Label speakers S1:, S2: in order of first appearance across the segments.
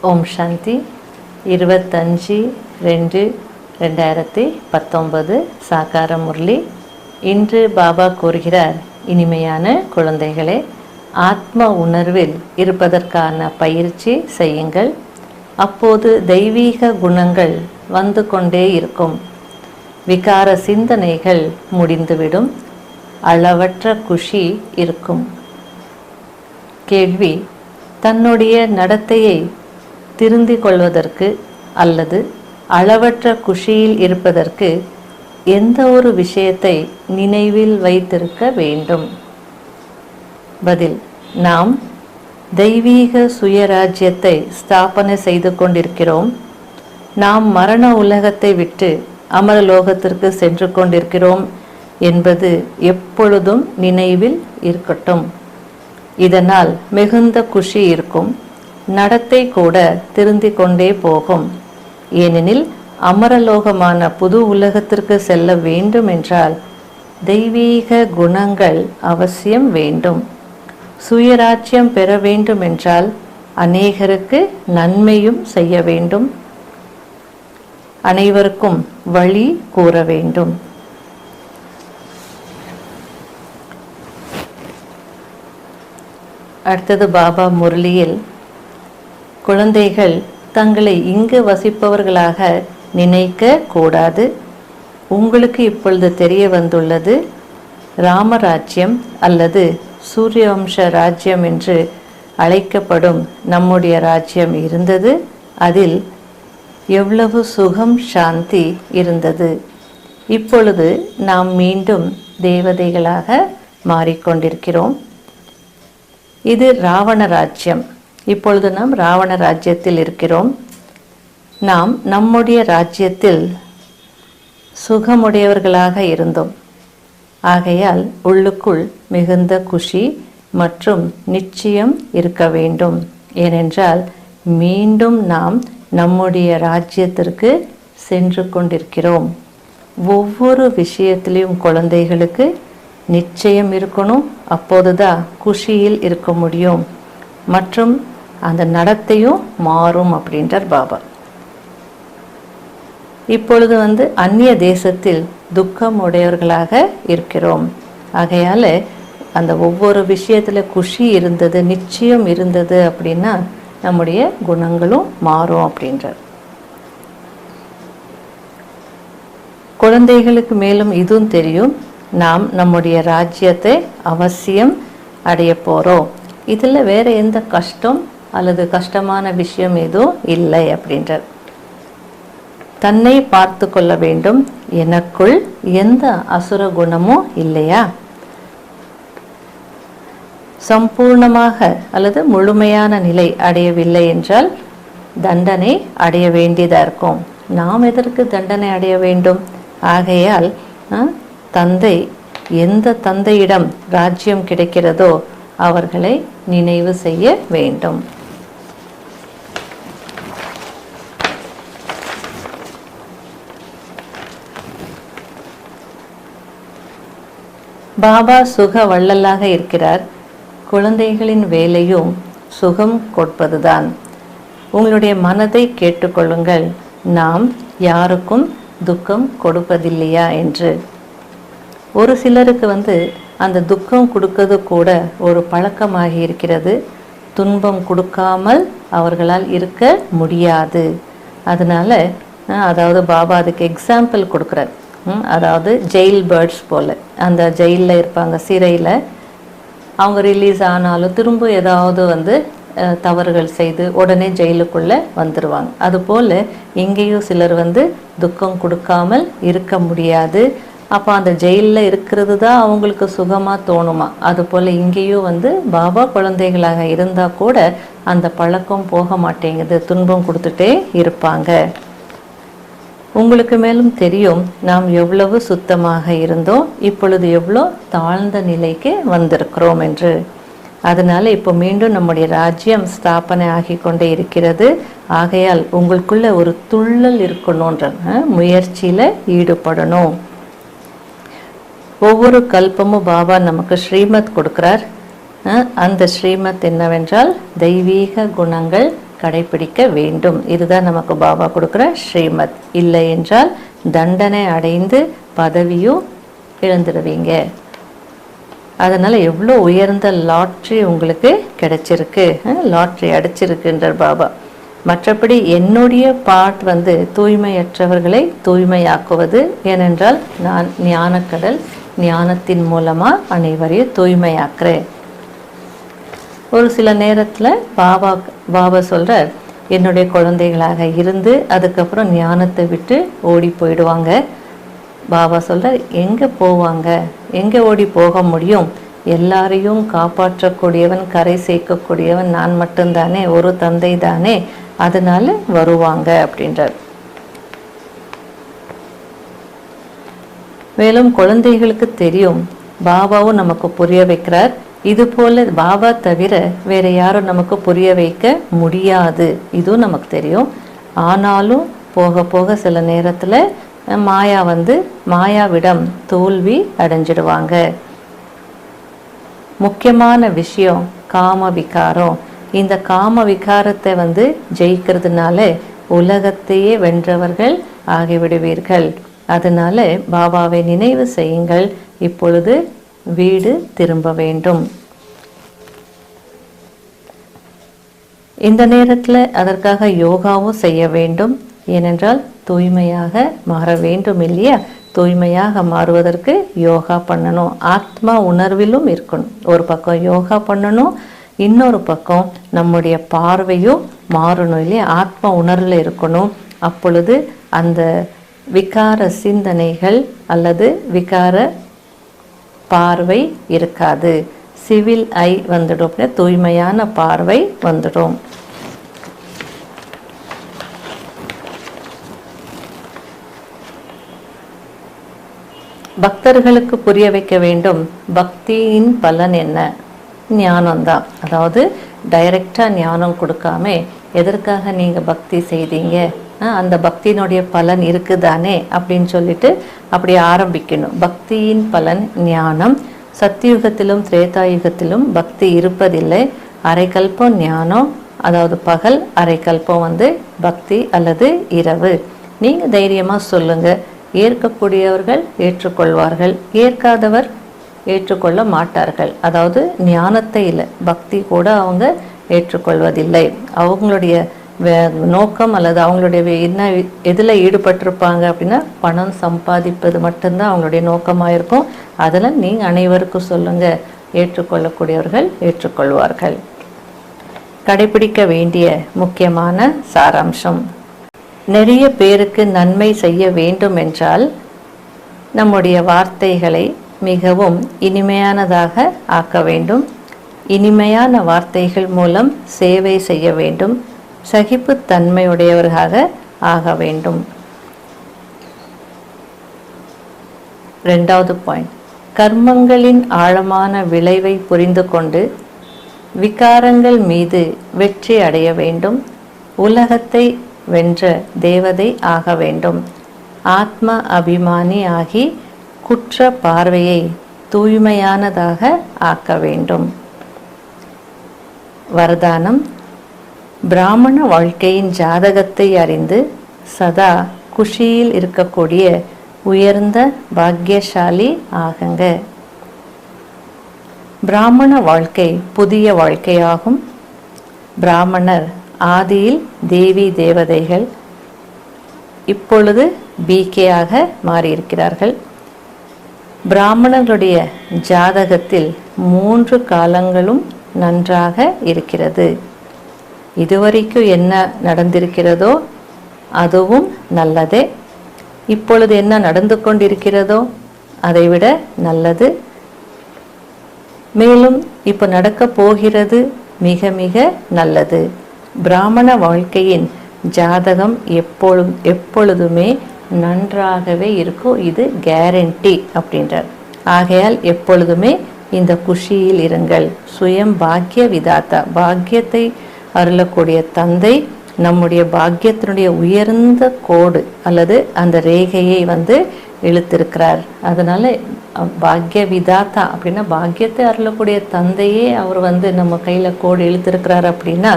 S1: ஓம் சாந்தி. 25/2/2019 சாகார முரளி. இன்று பாபா கூறுகிறார், இனிமையான குழந்தைகளே, ஆத்ம உணர்வில் இருப்பதற்கான பயிற்சி செய்யுங்கள். அப்போது தெய்வீக குணங்கள் வந்து கொண்டே இருக்கும். விகார சிந்தனைகள் முடிந்துவிடும். அளவற்ற குஷி இருக்கும். கேள்வி: தன்னுடைய நடத்தையை திருந்திக் கொள்வதற்கு அல்லது அளவற்ற குஷியில் இருப்பதற்கு எந்த ஒரு விஷயத்தை நினைவில் வைத்திருக்க வேண்டும்? பதில்: நாம் தெய்வீக சுயராஜ்யத்தை ஸ்தாபனை செய்து கொண்டிருக்கிறோம். நாம் மரண உலகத்தை விட்டு அமரலோகத்திற்கு சென்று கொண்டிருக்கிறோம் என்பது எப்பொழுதும் நினைவில் இருக்கட்டும். இதனால் மிகுந்த குஷி இருக்கும். நடத்தை கூட திருந்திக் கொண்டே போகும். ஏனெனில் அமரலோகமான புது உலகத்திற்கு செல்ல வேண்டும் என்றால் தெய்வீக குணங்கள் அவசியம் வேண்டும். சுயராஜ்யம் பெற வேண்டும் என்றால் அநேகருக்கு நன்மையும் செய்ய வேண்டும். அனைவருக்கும் வழி கூற வேண்டும். அடுத்தது பாபா முரளியில், குழந்தைகள் தங்களை இங்கு வசிப்பவர்களாக நினைக்க கூடாது. உங்களுக்கு இப்பொழுது தெரிய வந்துள்ளது, ராமராஜ்யம் அல்லது சூரியவம்ச ராஜ்யம் என்று அழைக்கப்படும் நம்முடைய ராஜ்யம் இருந்தது. அதில் எவ்வளவு சுகம், சாந்தி இருந்தது. இப்பொழுது நாம் மீண்டும் தேவதைகளாக மாறிக்கொண்டிருக்கிறோம். இது ராவண ராஜ்யம். இப்பொழுது நாம் ராவண ராஜ்யத்தில் இருக்கிறோம். நாம் நம்முடைய ராஜ்யத்தில் சுகமுடையவர்களாக இருந்தோம். ஆகையால் உள்ளுக்குள் மிகுந்த குஷி மற்றும் நிச்சயம் இருக்க வேண்டும். ஏனென்றால் மீண்டும் நாம் நம்முடைய ராஜ்யத்திற்கு சென்று கொண்டிருக்கிறோம். ஒவ்வொரு விஷயத்திலையும் குழந்தைகளுக்கு நிச்சயம் இருக்கணும். அப்போதுதான் குஷியில் இருக்க முடியும். மற்றும் அந்த நடத்தையும் மாறும் அப்படின்றார் பாபா. இப்பொழுது அந்நிய தேசத்தில் துக்கம் உடையவர்களாக இருக்கிறோம். ஆகையால அந்த ஒவ்வொரு விஷயத்துல குஷி இருந்தது, நிச்சயம் இருந்தது அப்படின்னா நம்முடைய குணங்களும் மாறும் அப்படின்றார். குழந்தைகளுக்கு மேலும் இதுவும் தெரியும், நாம் நம்முடைய ராஜ்யத்தை அவசியம் அடைய போகிறோம். இதில் வேற எந்த கஷ்டம் அல்லது கஷ்டமான விஷயம் எதுவும் இல்லை அப்படின்றார். தன்னை பார்த்து கொள்ள வேண்டும். எனக்குள் எந்த அசுர குணமும் இல்லையா? சம்பூர்ணமாக அல்லது முழுமையான நிலை அடையவில்லை என்றால் தண்டனை அடைய வேண்டியதாக இருக்கும். நாம் எதற்கு தண்டனை அடைய வேண்டும்? ஆகையால் தந்தை, எந்த தந்தையிடம் ராஜ்யம் கிடைக்கிறதோ அவர்களை நினைவு செய்ய வேண்டும். பாபா சுக வள்ளலாக இருக்கிறார். குழந்தைகளின் வேலையும் சுகம் கொடுப்பதுதான். உங்களுடைய மனதை கேட்டுக்கொள்ளுங்கள், நாம் யாருக்கும் துக்கம் கொடுப்பதில்லையா என்று. ஒரு சிலருக்கு அந்த துக்கம் கொடுக்கிறது கூட ஒரு பழக்கமாகி இருக்கிறது. துன்பம் கொடுக்காமல் அவர்களால் இருக்க முடியாது. அதனால அதாவது பாபா அதுக்கு எக்ஸாம்பிள் கொடுக்குறார். அதாவது ஜெயில் பேர்ட்ஸ் போல, அந்த ஜெயிலில் இருப்பாங்க, சிறையில். அவங்க ரிலீஸ் ஆனாலும் திரும்ப ஏதாவது தவறுகள் செய்து உடனே ஜெயிலுக்குள்ளே வந்துடுவாங்க. அதுபோல் இங்கேயும் சிலர் துக்கம் கொடுக்காமல் இருக்க முடியாது. அப்போ அந்த ஜெயிலில் இருக்கிறது தான் அவங்களுக்கு சுகமாக தோணுமா? அதுபோல் இங்கேயும் பாபா குழந்தைகளாக இருந்தால் கூட அந்த பழக்கம் போக மாட்டேங்குது, துன்பம் கொடுத்துட்டே இருப்பாங்க. உங்களுக்கு மேலும் தெரியும், நாம் எவ்வளவு சுத்தமாக இருந்தோம், இப்பொழுது எவ்வளோ தாழ்ந்த நிலைக்கு வந்திருக்கிறோம் என்று. அதனால இப்போ மீண்டும் நம்முடைய ராஜ்யம் ஸ்தாபனை ஆகி கொண்டே இருக்கிறது. ஆகையால் உங்களுக்குள்ள ஒரு துள்ளல் இருக்கணுன்ற முயற்சியில் ஈடுபடணும். ஒவ்வொரு கல்பமும் பாபா நமக்கு ஸ்ரீமத் கொடுக்கிறார். அந்த ஸ்ரீமத் என்னவென்றால் தெய்வீக குணங்கள் கடைபிடிக்க வேண்டும். இதுதான் நமக்கு பாபா கொடுக்குற ஸ்ரீமத். இல்லை என்றால் தண்டனை அடைந்து பதவியும் இழந்துடுவீங்க. அதனால் எவ்வளோ உயர்ந்த லாட்ரி உங்களுக்கு கிடைச்சிருக்கு, லாட்ரி அடிச்சிருக்குன்றார் பாபா. மற்றபடி என்னுடைய பாட் தூய்மையற்றவர்களை தூய்மையாக்குவது. ஏனென்றால் நான் ஞானக்கடல், ஞானத்தின் மூலமாக அனைவரையும் தூய்மையாக்குறேன். ஒரு சில நேரத்தில் பாபா சொல்கிறார், என்னுடைய குழந்தைகளாக இருந்து அதுக்கப்புறம் ஞானத்தை விட்டு ஓடி போயிடுவாங்க. பாபா சொல்கிறார், எங்கே போவாங்க, எங்கே ஓடி போக முடியும்? எல்லாரையும் காப்பாற்றக்கூடியவன், கரை சேர்க்கக்கூடியவன் நான் மட்டும்தானே, ஒரு தந்தை தானே, அதனால வருவாங்க அப்படின்றார். மேலும் குழந்தைகளுக்கு தெரியும், பாபாவும் நமக்கு புரிய வைக்கிறார். இது போல பாபா தவிர வேற யாரும் நமக்கு புரிய வைக்க முடியாது, இதுவும் நமக்கு தெரியும். ஆனாலும் போக போக சில நேரத்தில் மாயா மாயாவிடம் தோல்வி அடைஞ்சிடுவாங்க. முக்கியமான விஷயம் காம விகாரம். இந்த காம விகாரத்தை ஜெயிக்கிறதுனால உலகத்தையே வென்றவர்கள் ஆகிவிடுவீர்கள். அதனால பாபாவை நினைவு செய்யுங்கள். இப்பொழுது வீடு திரும்ப வேண்டும். இந்த நேரத்தில் அதற்காக யோகாவும் செய்ய வேண்டும். ஏனென்றால் தூய்மையாக மாற வேண்டும் இல்லையா? தூய்மையாக மாறுவதற்கு யோகா பண்ணணும். ஆத்மா உணர்விலும் இருக்கணும். ஒரு பக்கம் யோகா பண்ணணும், இன்னொரு பக்கம் நம்முடைய பார்வையும் மாறணும் இல்லையா? ஆத்மா உணர்வில் இருக்கணும். அப்பொழுது அந்த விகார சிந்தனைகள் அல்லது விகார பார்வை இருக்காது. சிவில் ஐ வந்துடும், தூய்மையான பார்வை வந்துடும். பக்தர்களுக்கு புரிய வைக்க வேண்டும், பக்தியின் பலன் என்ன? ஞானம்தான். அதாவது டைரக்டாக ஞானம் கொடுக்காம எதற்காக நீங்கள் பக்தி செய்தீங்க, அந்த பக்தியினுடைய பலன் இருக்குதானே அப்படின்னு சொல்லிட்டு அப்படி ஆரம்பிக்கணும். பக்தியின் பலன் ஞானம். சத்தியுகத்திலும் திரேதாயுகத்திலும் பக்தி இருப்பதில்லை. அரைக்கல்பம் ஞானம், அதாவது பகல், அரைக்கல்பம் பக்தி அல்லது இரவு. நீங்கள் தைரியமாக சொல்லுங்கள். ஏற்கக்கூடியவர்கள் ஏற்றுக்கொள்வார்கள், ஏற்காதவர் ஏற்றுக்கொள்ள மாட்டார்கள். அதாவது ஞானத்தை இல்லை, பக்தி கூட அவங்க ஏற்றுக்கொள்வதில்லை. அவங்களுடைய நோக்கம் அல்லது அவங்களுடைய என்ன எதில் ஈடுபட்டிருப்பாங்க அப்படின்னா பணம் சம்பாதிப்பது மட்டும்தான் அவங்களுடைய நோக்கமாக இருக்கும். அதில் நீங்கள் அனைவருக்கும் சொல்லுங்கள், ஏற்றுக்கொள்ளக்கூடியவர்கள் ஏற்றுக்கொள்வார்கள். கடைபிடிக்க வேண்டிய முக்கியமான சாராம்சம், நிறைய பேருக்கு நன்மை செய்ய வேண்டும் என்றால் நம்முடைய வார்த்தைகளை மிகவும் இனிமையானதாக ஆக்க வேண்டும். இனிமையான வார்த்தைகள் மூலம் சேவை செய்ய வேண்டும். சகிப்புத்தன்மையுடையவர்களாக ஆக வேண்டும். 2வது பாயிண்ட், கர்மங்களின் ஆழமான விளைவை புரிந்து கொண்டு விகாரங்கள் மீது வெற்றி அடைய வேண்டும். உலகத்தை வென்ற தேவதை ஆக வேண்டும். ஆத்ம அபிமானி ஆகி குற்ற பார்வையை தூய்மையானதாக ஆக்க வேண்டும். வரதானம், பிராமண வாழ்க்கையின் ஜாதகத்தை அறிந்து சதா குஷியில் இருக்கக்கூடிய உயர்ந்த பாக்கியசாலி ஆகுங்க. பிராமண வாழ்க்கை புதிய வாழ்க்கையாகும். பிராமணர் ஆதியில் தேவி தேவதைகள், இப்பொழுது பிகேயாக மாறியிருக்கிறார்கள். பிராமணர்களுடைய ஜாதகத்தில் 3 காலங்களும் நன்றாக இருக்கிறது. இதுவரைக்கும் என்ன நடந்திருக்கிறதோ அதுவும் நல்லதே. இப்பொழுது என்ன நடந்து கொண்டிருக்கிறதோ அதைவிட நல்லது. மேலும் இப்போ நடக்க போகிறது மிக மிக நல்லது. பிராமண வாழ்க்கையின் ஜாதகம் எப்பொழுதுமே நன்றாகவே இருக்கும். இது கேரண்டி அப்படின்றார். ஆகையால் எப்பொழுதுமே இந்த குஷியில் இருங்கள். சுயம் பாக்கிய விதாத்தா, பாக்கியத்தை அருளக்கூடிய தந்தை நம்முடைய பாக்கியத்தினுடைய உயர்ந்த கோடு அல்லது அந்த ரேகையை இழுத்திருக்கிறார். அதனால பாக்ய விதாத்தா அப்படின்னா பாக்கியத்தை அருளக்கூடிய தந்தையே அவர் நம்ம கையில் கோடு இழுத்திருக்கிறார் அப்படின்னா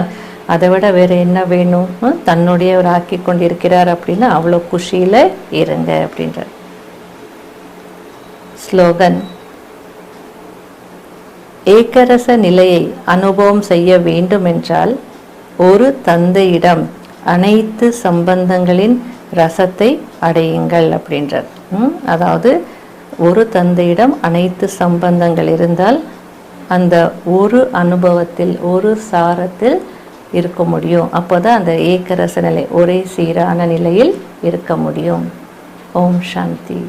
S1: அதை விட வேற என்ன வேணும்? தன்னுடையவர் ஆக்கி கொண்டிருக்கிறார் அப்படின்னா அவ்வளோ குஷியில் இருங்க அப்படின்றார். ஸ்லோகன்: ஏக்கரச நிலையை அனுபவம் செய்ய வேண்டுமென்றால் ஒரு தந்தையிடம் அனைத்து சம்பந்தங்களின் ரசத்தை அடையுங்கள் அப்படின்றார். அதாவது ஒரு தந்தையிடம் அனைத்து சம்பந்தங்கள் இருந்தால் அந்த ஒரு அனுபவத்தில் ஒரு சாரத்தில் இருக்க முடியும். அப்போதான் அந்த ஏக்கரச நிலை ஒரே சீரான நிலையில் இருக்க முடியும். ஓம் சாந்தி.